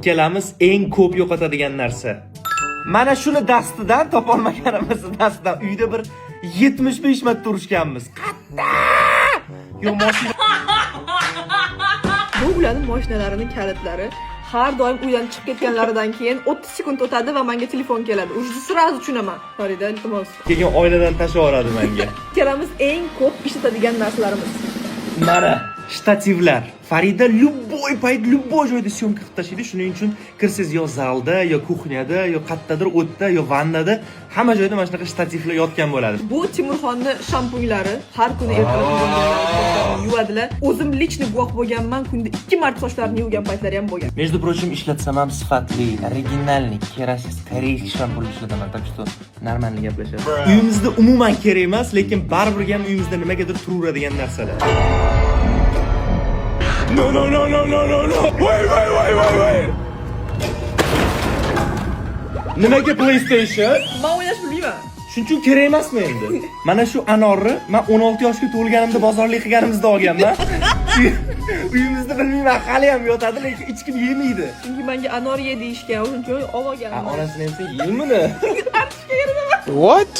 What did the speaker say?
ikkalamiz eng ko'p yo'qotadigan narsa. Mana shuni dastidan topolmaganimiz dastidan uyda bir 75 marta urishganmiz. Qatta! Yo mashina. Bu ularning mashinalarining kalitlari har doim uydan chiqib ketganlaridan keyin 30 sekund o'tadi va menga telefon keladi. Уже сразу tushunaman. Farida, iltimos. Keyin oiladan tashlab yuboradi menga. Ikkalamiz eng ko'p ishlatadigan narsalarimiz. Mana shtativlar. Farida любой payt, любой joyda syomka qilib tashlaydi. Shuning uchun kirsiz yo zalda, yo kuxnyada, yo qayerdadir o'tda, yo vannada hamma joyda mana shunaqa shtativlar yotgan bo'ladi. Bu Timurxonning shampunlari har kuni ertalab yuvadilar. O'zim lichni guvoh bo'lganman, kunda 2 marta sochlarini yuvgan paytlari ham bo'lgan. Между прочим, ishlatsam ham sifatli, originalniy, keraksiz koreyskiy shampun ishlataman, так что нормально gaplashamiz. Uyimizda umuman kerak emas, lekin baribir ham uyimizda nimagadir turaveradigan narsalar. No. Wait. Nimaga PlayStation? Men o'ynash bilmayman. Shuning uchun kerak emasmi endi? Mana shu anorni men 16 yoshga to'lganimda bozorlik qilganimizda olganman. Uyimizda bilmayman, hali ham yotadi, lekin hech kim yemaydi. Chunki menga anor ye deyishgan, o'shuning uchun olib olganman. Onasini ham sen yeymini? Artishga yaraman. What?